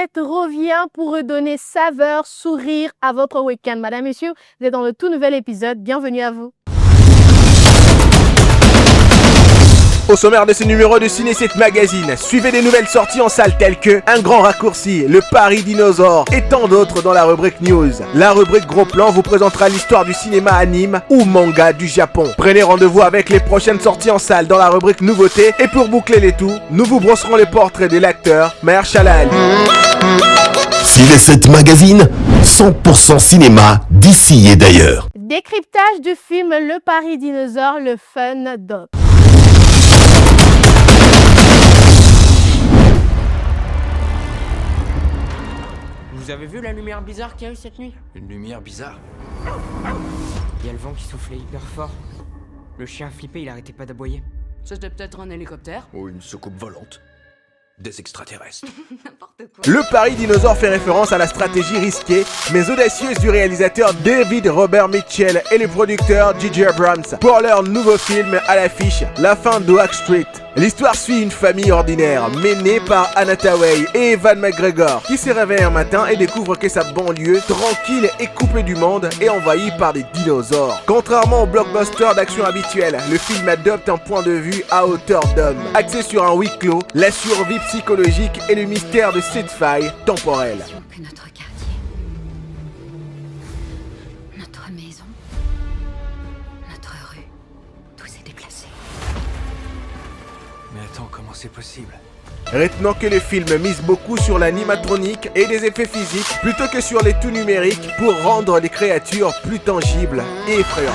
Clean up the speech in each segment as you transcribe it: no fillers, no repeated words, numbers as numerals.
Assiette revient pour redonner saveur, sourire à votre week-end. Madame, messieurs, vous êtes dans le tout nouvel épisode. Bienvenue à vous. Au sommaire de ce numéro de Ciné 7 Magazine, suivez des nouvelles sorties en salle telles que Un grand raccourci, Le Paris Dinosaure et tant d'autres dans la rubrique News. La rubrique Gros Plan vous présentera l'histoire du cinéma anime ou manga du Japon. Prenez rendez-vous avec les prochaines sorties en salle dans la rubrique Nouveautés et pour boucler les tout, nous vous brosserons les portraits de l'acteur Mahershala Ali. Ciné 7 Magazine, 100% cinéma d'ici et d'ailleurs. Décryptage du film Le Paris Dinosaure, le fun doc. Vous avez vu la lumière bizarre qu'il y a eu cette nuit? Une lumière bizarre. Il y a le vent qui soufflait hyper fort. Le chien flippé, il arrêtait pas d'aboyer. C'était peut-être un hélicoptère? Ou une soucoupe volante. Des extraterrestres. N'importe quoi. Le Paris Dinosaure fait référence à la stratégie risquée mais audacieuse du réalisateur David Robert Mitchell et le producteur J.J. Abrams pour leur nouveau film à l'affiche, La fin de Oak Street. L'histoire suit une famille ordinaire menée par Anna Tawai et Ewan McGregor qui se réveille un matin et découvre que sa banlieue, tranquille et coupée du monde, est envahie par des dinosaures. Contrairement au blockbuster d'action habituel, le film adopte un point de vue à hauteur d'homme, axé sur un huis clos, la survie psychologique et le mystère de cette faille temporelle. Que notre quartier, notre maison, notre rue, tout s'est déplacé. Mais attends, comment c'est possible? Retenons que le film mise beaucoup sur l'animatronique et des effets physiques plutôt que sur les tout numériques pour rendre les créatures plus tangibles et effrayantes.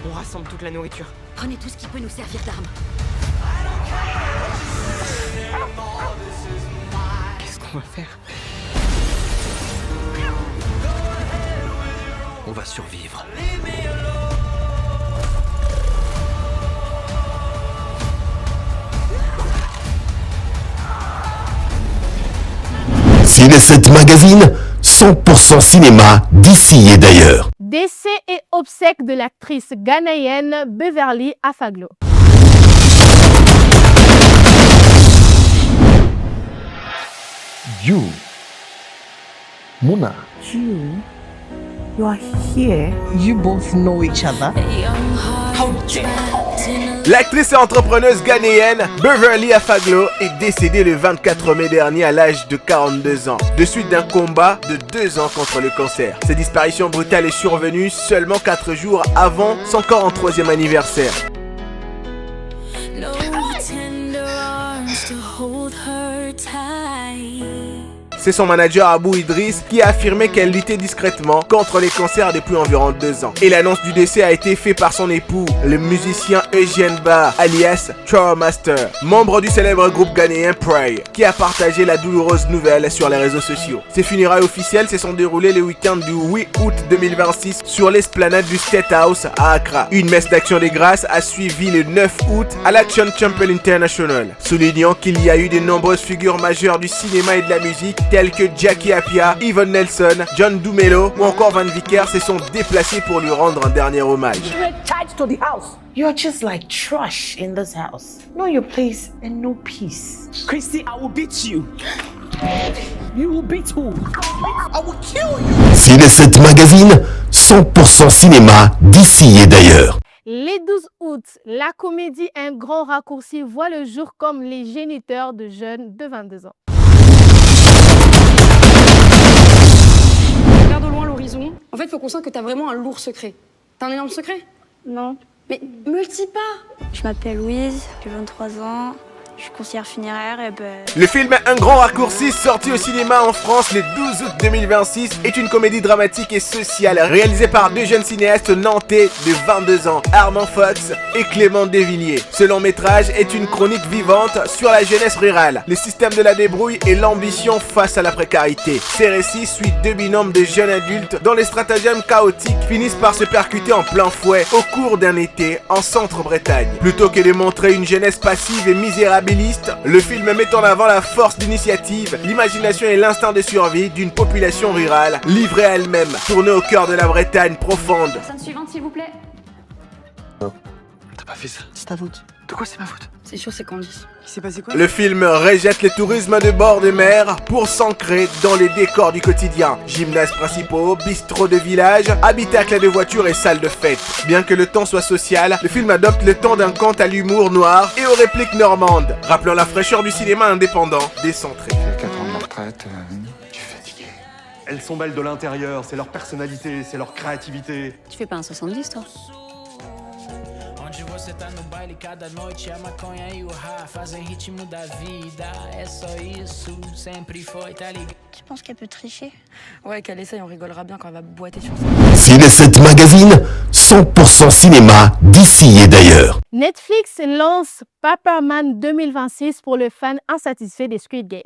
On rassemble toute la nourriture. Prenez tout ce qui peut nous servir d'arme. Qu'est-ce qu'on va faire? On va survivre. Ciné 7 Magazine, 100% cinéma d'ici et d'ailleurs. Décès et obsèques de l'actrice ghanéenne Beverly Afaglo. You, Muna, You are here. you both know each other. L'actrice et entrepreneuse ghanéenne Beverly Afaglo est décédée le 24 mai dernier à l'âge de 42 ans, de suite d'un combat de 2 ans contre le cancer. Cette disparition brutale est survenue seulement 4 jours avant son 43e anniversaire. C'est son manager Abou Idriss qui a affirmé qu'elle luttait discrètement contre les cancers depuis environ 2 ans. Et l'annonce du décès a été faite par son époux, le musicien Eugène Ba, alias Trower Master, membre du célèbre groupe ghanéen Prey, qui a partagé la douloureuse nouvelle sur les réseaux sociaux. Ces funérailles officielles se sont déroulées le week-end du 8 août 2026 sur l'esplanade du State House à Accra. Une messe d'action des grâces a suivi le 9 août à l'Action Temple International, soulignant qu'il y a eu de nombreuses figures majeures du cinéma et de la musique tels que Jackie Appiah, Yvonne Nelson, John Dumelo ou encore Van Vickers se sont déplacés pour lui rendre un dernier hommage. Tied to the house. You're just like trash in this house. Know your place and no peace. Christy, I will beat you. You will beat who? I will kill you. Ciné 7 Magazine, 100% cinéma d'ici et d'ailleurs. Les 12 août, la comédie Un grand raccourci voit le jour comme les géniteurs de jeunes de 22 ans. Regarde au loin l'horizon. En fait, faut qu'on sente que t'as vraiment un lourd secret. T'as un énorme secret? Non. Mais me le dis pas! Je m'appelle Louise, j'ai 23 ans, je suis conseillère funéraire et Le film Un grand raccourci, sorti au cinéma en France le 12 août 2026, est une comédie dramatique et sociale réalisée par 2 jeunes cinéastes nantais de 22 ans, Armand Fox et Clément Desvilliers. Ce long métrage est une chronique vivante sur la jeunesse rurale, le système de la débrouille et l'ambition face à la précarité. Ces récits suivent 2 binômes de jeunes adultes dont les stratagèmes chaotiques finissent par se percuter en plein fouet au cours d'un été en Centre-Bretagne. Plutôt que de montrer une jeunesse passive et misérable, le film met en avant la force d'initiative, l'imagination et l'instinct de survie d'une population rurale livrée à elle-même, tournée au cœur de la Bretagne profonde. Personne suivante, s'il vous plaît. fait ça? C'est ta faute. De quoi c'est ma faute? C'est sûr, c'est Candice. Il s'est passé quoi? Le film rejette les tourismes de bord de mer pour s'ancrer dans les décors du quotidien. Gymnases principaux, bistrots de village, habitacles de voitures et salles de fête. Bien que le temps soit social, le film adopte le temps d'un conte à l'humour noir et aux répliques normandes, rappelant la fraîcheur du cinéma indépendant, décentré. 4 ans de retraite, tu es fatigué. Elles sont belles de l'intérieur, c'est leur personnalité, c'est leur créativité. Tu fais pas un 70, toi? Tu penses qu'elle peut tricher? Ouais, qu'elle essaye, on rigolera bien quand elle va boiter sur ça. Ciné 7 Magazine, 100% cinéma d'ici et d'ailleurs. Netflix lance Paperman 2026 pour le fan insatisfait des Squid Game.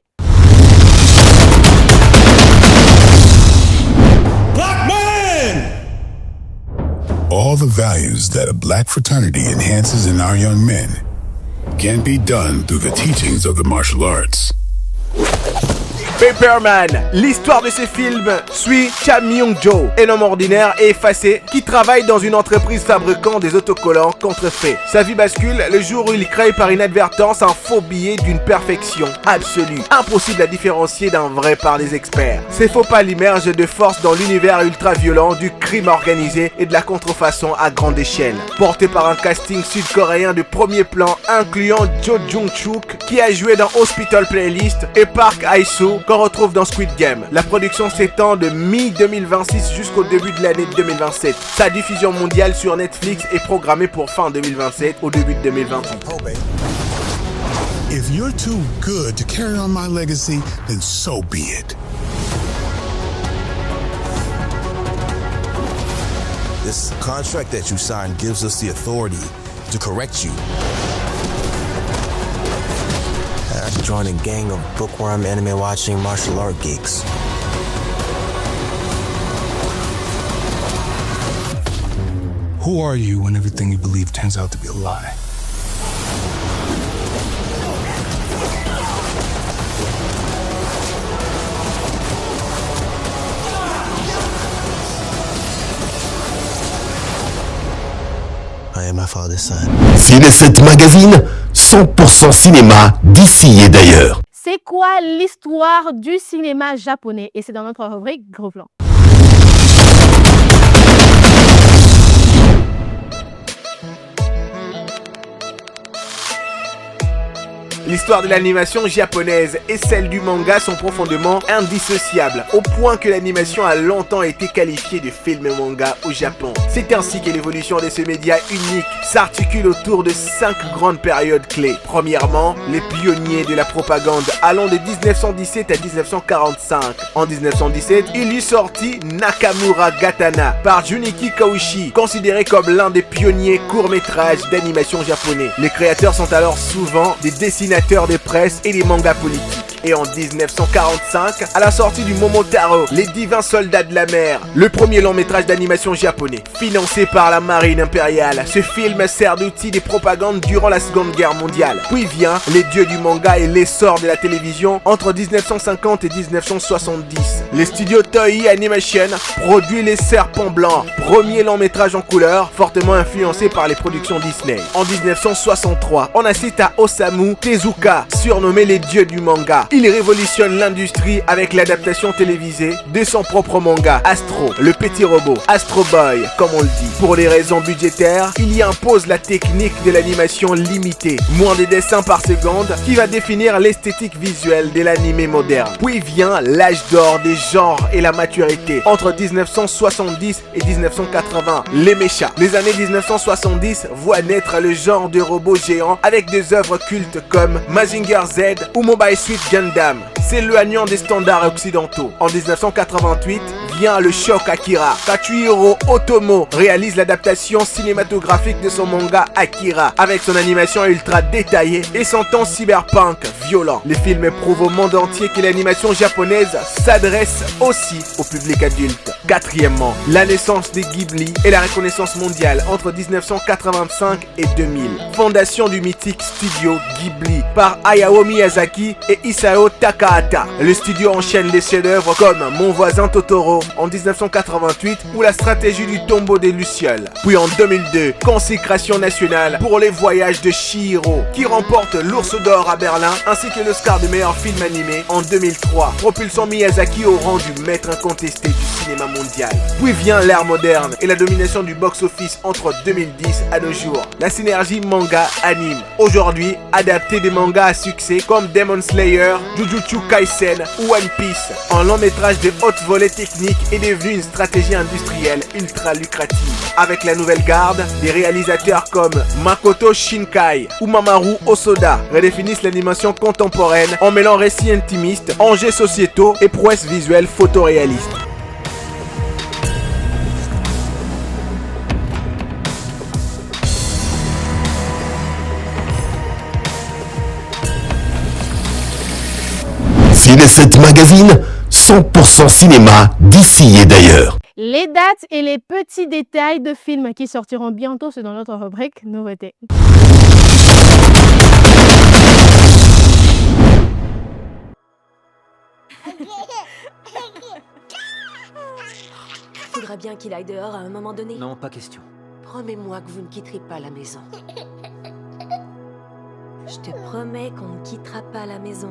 Black man! All the values that a black fraternity enhances in our young men can be done through the teachings of the martial arts. Paperman, l'histoire de ce film suit Cha Myung-jo, un homme ordinaire et effacé qui travaille dans une entreprise fabriquant des autocollants contrefaits. Sa vie bascule le jour où il crée par inadvertance un faux billet d'une perfection absolue, impossible à différencier d'un vrai par les experts. Ces faux pas l'immergent de force dans l'univers ultra-violent du crime organisé et de la contrefaçon à grande échelle. Porté par un casting sud-coréen de premier plan incluant Jo Jung-chuk qui a joué dans Hospital Playlist et Park Hae-soo qu'on retrouve dans Squid Game. La production s'étend de mi-2026 jusqu'au début de l'année 2027. Sa diffusion mondiale sur Netflix est programmée pour fin 2027 au début de 2028. If you're too good to carry on my legacy, then so be it. This contract that you signed gives us the authority to correct you. I joined a gang of bookworm, anime-watching martial art geeks. Who are you when everything you believe turns out to be a lie? I am my father's son. Ciné 7 Magazine, 100% cinéma d'ici et d'ailleurs. C'est quoi l'histoire du cinéma japonais? Et c'est dans notre rubrique Gros Plan. L'histoire de l'animation japonaise et celle du manga sont profondément indissociables, au point que l'animation a longtemps été qualifiée de film manga au Japon. C'est ainsi que l'évolution de ce média unique s'articule autour de 5 grandes périodes clés. Premièrement, les pionniers de la propagande allant de 1917 à 1945. En 1917, il y sortit Nakamura Gatana par Junichi Kouchi, considéré comme l'un des pionniers courts-métrages d'animation japonais. Les créateurs sont alors souvent des dessinateurs des presses et des mangas politiques. Et en 1945, à la sortie du Momotaro, Les Divins Soldats de la Mer, le premier long métrage d'animation japonais, financé par la marine impériale. Ce film sert d'outil de propagande durant la Seconde Guerre mondiale. Puis vient Les Dieux du manga et l'essor de la télévision entre 1950 et 1970. Le studio Toei Animation produit Les Serpents Blancs, premier long métrage en couleur, fortement influencé par les productions Disney. En 1963, on assiste à Osamu Tezuka, surnommé les dieux du manga. Il révolutionne l'industrie avec l'adaptation télévisée de son propre manga, Astro, le petit robot, Astro Boy, comme on le dit. Pour des raisons budgétaires, il y impose la technique de l'animation limitée, moins de dessins par seconde, qui va définir l'esthétique visuelle de l'animé moderne. Puis vient l'âge d'or des genres et la maturité, entre 1970 et 1980, les mechas. Les années 1970 voient naître le genre de robots géants avec des œuvres cultes comme Mazinger Z ou Mobile Suit Gundam, s'éloignant des standards occidentaux. En 1988 vient le choc Akira. Katsuhiro Otomo réalise l'adaptation cinématographique de son manga Akira avec son animation ultra détaillée et son ton cyberpunk violent. Le film prouve au monde entier que l'animation japonaise s'adresse aussi au public adulte. Quatrièmement, la naissance des Ghibli et la reconnaissance mondiale entre 1985 et 2000. Fondation du mythique studio Ghibli par Hayao Miyazaki et Isao Takahata. Le studio enchaîne les chefs-d'œuvre comme Mon voisin Totoro en 1988 ou La stratégie du tombeau des Lucioles. Puis en 2002, consécration nationale pour Les voyages de Chihiro qui remporte l'Ours d'or à Berlin ainsi que l'Oscar du meilleur film animé en 2003, propulsant Miyazaki au rang du maître incontesté du cinéma mondial. Puis vient l'ère moderne et la domination du box-office entre 2010 à nos jours. La synergie manga-anime. Aujourd'hui, adapté des mangas à succès comme Demon Slayer, Jujutsu Kaisen ou One Piece. En long métrage de haute volée technique est devenu une stratégie industrielle ultra lucrative. Avec la nouvelle garde, des réalisateurs comme Makoto Shinkai ou Mamoru Hosoda redéfinissent l'animation contemporaine en mêlant récits intimistes, enjeux sociétaux et prouesses visuelles photoréalistes. Ciné7 Magazine, 100% cinéma d'ici et d'ailleurs. Les dates et les petits détails de films qui sortiront bientôt, c'est dans notre rubrique nouveautés. Faudra bien qu'il aille dehors à un moment donné. Non, pas question. Promets-moi que vous ne quitterez pas la maison. Je te promets qu'on ne quittera pas la maison.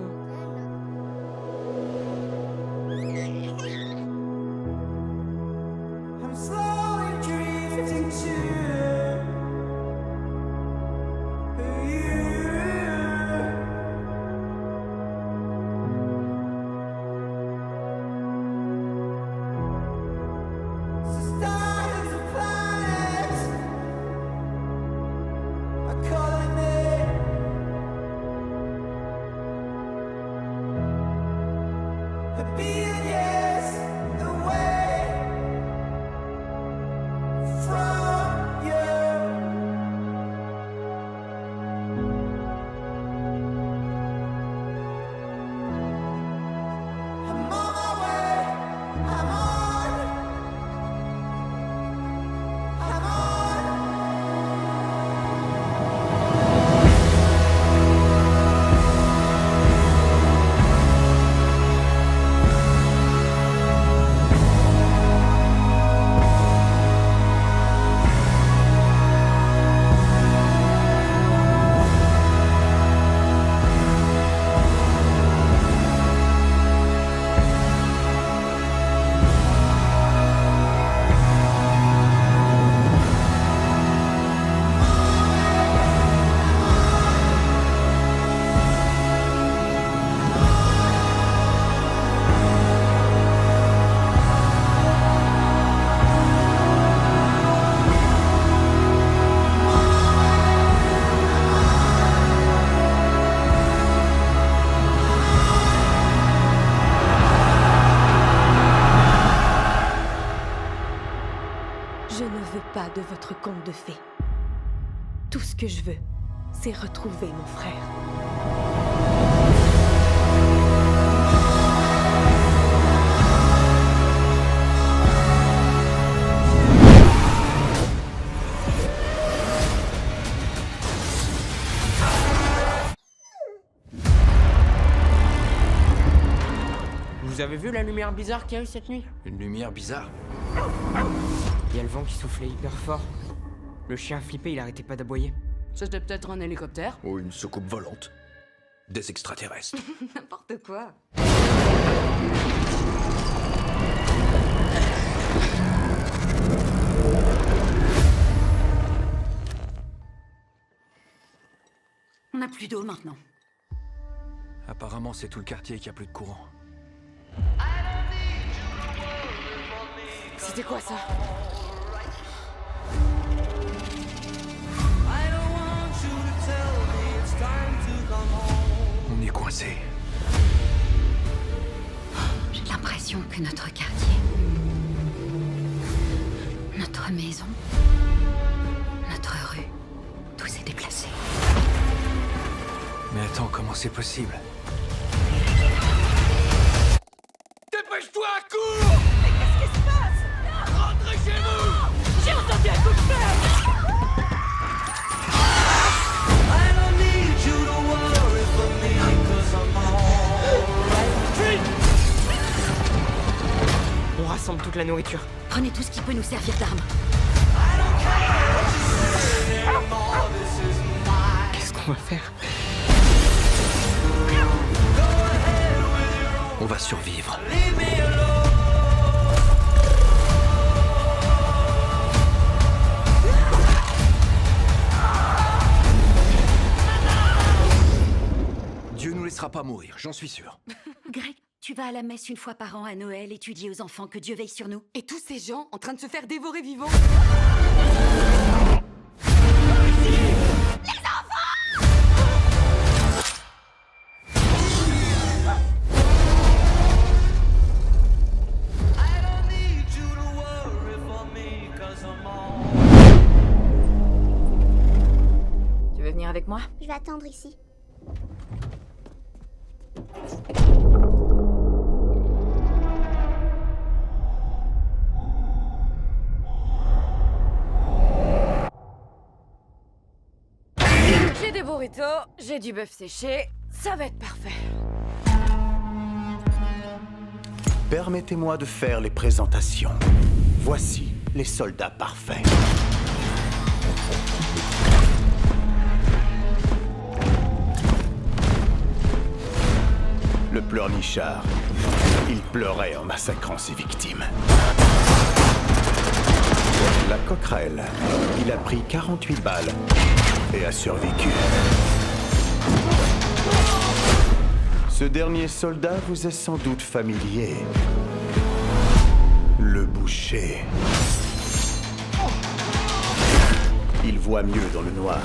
Je ne veux pas de votre conte de fées. Tout ce que je veux, c'est retrouver mon frère. Vous avez vu la lumière bizarre qu'il y a eu cette nuit? Une lumière bizarre. Il y a le vent qui soufflait hyper fort. Le chien flippé, il arrêtait pas d'aboyer. C'était peut-être un hélicoptère? Ou une soucoupe volante. Des extraterrestres. N'importe quoi. On n'a plus d'eau maintenant. Apparemment, c'est tout le quartier qui a plus de courant. C'était quoi ça? On est coincé. J'ai l'impression que notre quartier, notre maison, notre rue, tout s'est déplacé. Mais attends, comment c'est possible? Dépêche-toi, cours! Mais qu'est-ce qui se passe? la nourriture. Prenez tout ce qui peut nous servir d'arme. Qu'est-ce qu'on va faire? On va survivre. Dieu nous laissera pas mourir, j'en suis sûr. Greg, tu vas à la messe une fois par an à Noël et tu dis aux enfants que Dieu veille sur nous. Et tous ces gens en train de se faire dévorer vivants. Tu veux venir avec moi? Je vais attendre ici. J'ai des burritos, j'ai du bœuf séché, ça va être parfait. Permettez-moi de faire les présentations. Voici les soldats parfaits. Le pleurnichard, il pleurait en massacrant ses victimes. La coquerelle, il a pris 48 balles et a survécu. Ce dernier soldat vous est sans doute familier. Le boucher. Il voit mieux dans le noir.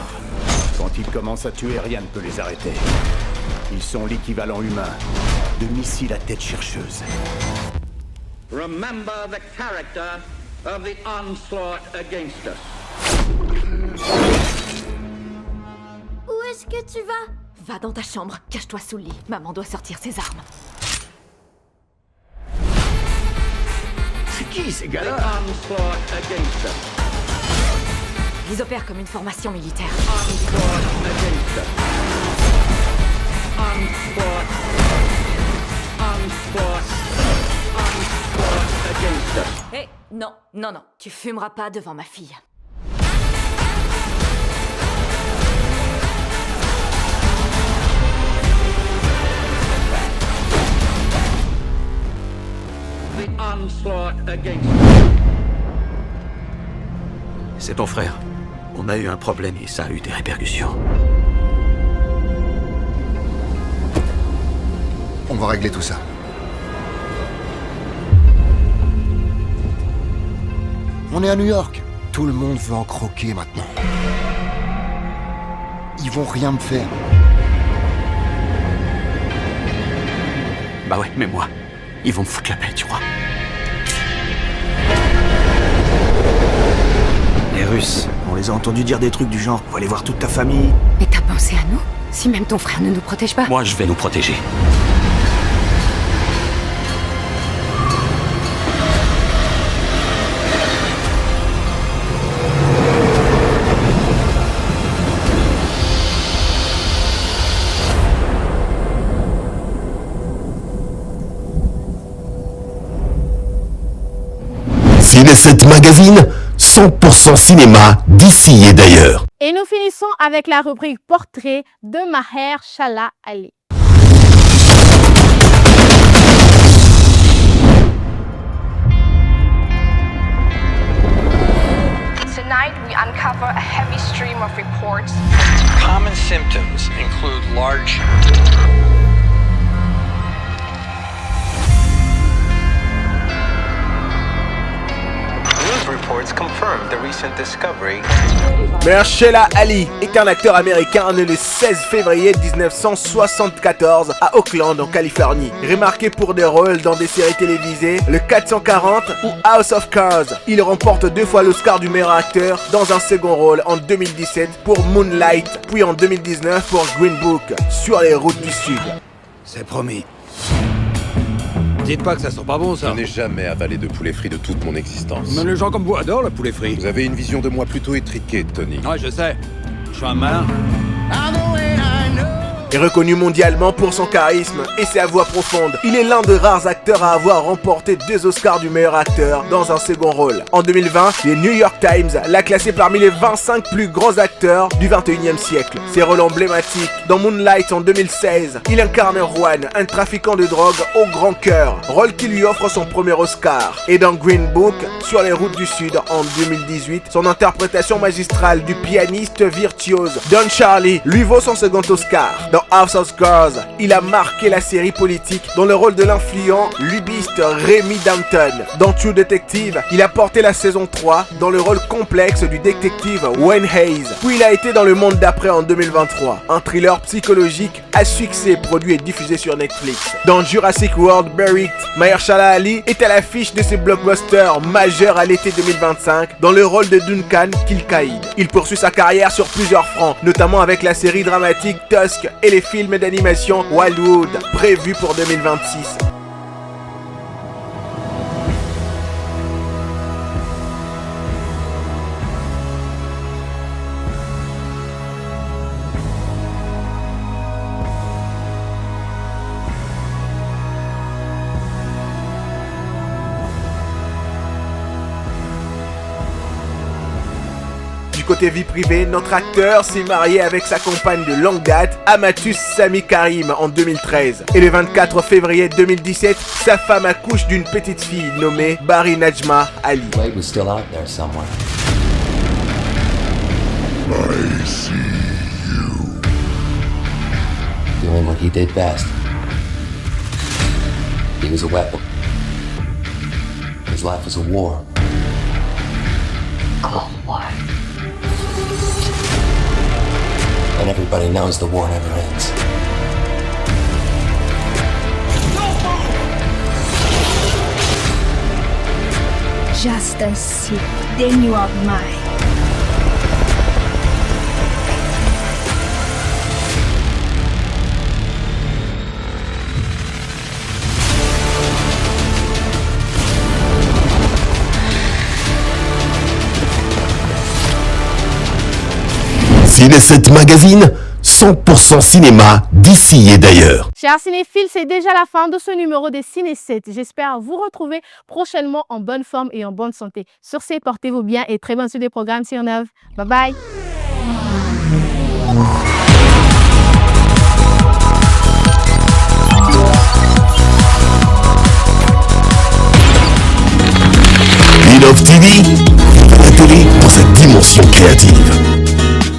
Quand il commence à tuer, rien ne peut les arrêter. Ils sont l'équivalent humain de missiles à tête chercheuse. Remember the character of the onslaught against us. Où est-ce que tu vas? Va dans ta chambre, cache-toi sous le lit. Maman doit sortir ses armes. C'est qui ces gars-là? Onslaught against us. Ils opèrent comme une formation militaire. Onslaught against us. Onslaught. Onslaught. Onslaught against us. Hé, non, non, non. Tu fumeras pas devant ma fille. The onslaught against us. C'est ton frère. On a eu un problème et ça a eu des répercussions. On va régler tout ça. On est à New York. Tout le monde veut en croquer maintenant. Ils vont rien me faire. Bah ouais, mais moi, ils vont me foutre la paix, tu crois? Les Russes, on les a entendus dire des trucs du genre, on va aller voir toute ta famille. Mais t'as pensé à nous? Si même ton frère ne nous protège pas? Moi, je vais nous protéger. Ciné7 Magazine, 100% cinéma d'ici et d'ailleurs. Et nous finissons avec la rubrique portrait de Mahershala Ali. Tonight, we uncover a heavy stream of reports. Common symptoms include large reports confirm the recent discovery. Mahershala Ali est un acteur américain né le 16 février 1974 à Oakland en Californie. Remarqué pour des rôles dans des séries télévisées, le 440 ou House of Cards. Il remporte 2 fois l'Oscar du meilleur acteur dans un second rôle en 2017 pour Moonlight, puis en 2019 pour Green Book, sur les routes du Sud. C'est promis. Dites pas que ça sent pas bon, ça. Je n'ai jamais avalé de poulet frit de toute mon existence. Mais les gens comme vous adorent le poulet frit. Vous avez une vision de moi plutôt étriquée, Tony. Ouais, je sais. Je suis un malin. est reconnu mondialement pour son charisme et sa voix profonde. Il est l'un des rares acteurs à avoir remporté 2 Oscars du meilleur acteur dans un second rôle. En 2020, les New York Times l'a classé parmi les 25 plus grands acteurs du 21e siècle. Ses rôles emblématiques dans Moonlight en 2016, il incarne Juan, un trafiquant de drogue au grand cœur, rôle qui lui offre son premier Oscar. Et dans Green Book, sur les routes du Sud en 2018, son interprétation magistrale du pianiste virtuose Don Charlie lui vaut son second Oscar. Dans House of Cards, il a marqué la série politique dans le rôle de l'influent lubiste Remy Danton. Dans True Detective, il a porté la saison 3 dans le rôle complexe du détective Wayne Hayes. Puis il a été dans Le Monde d'après en 2023, un thriller psychologique à succès produit et diffusé sur Netflix. Dans Jurassic World Buried, Mahershala Ali est à l'affiche de ses blockbusters majeurs à l'été 2025 dans le rôle de Duncan Kilcaid. Il poursuit sa carrière sur plusieurs fronts, notamment avec la série dramatique Tusk et les films d'animation Wildwood, prévus pour 2026. Du côté vie privée, notre acteur s'est marié avec sa compagne de longue date, Amatus Sami Karim, en 2013. Et le 24 février 2017, sa femme accouche d'une petite fille nommée Bari Najma Ali. Blade was still out there somewhere. I see you. Doing what he did best. He was a weapon. His life was a war. Cold War. And everybody knows the war never ends. Just a sip, then you are mine. Ciné7 Magazine, 100% cinéma d'ici et d'ailleurs. Chers cinéphiles, c'est déjà la fin de ce numéro des Ciné7. J'espère vous retrouver prochainement en bonne forme et en bonne santé. Sur ce, portez-vous bien et très bonne suite des programmes sur 9. Bye bye. Love TV, la télé dans sa dimension créative.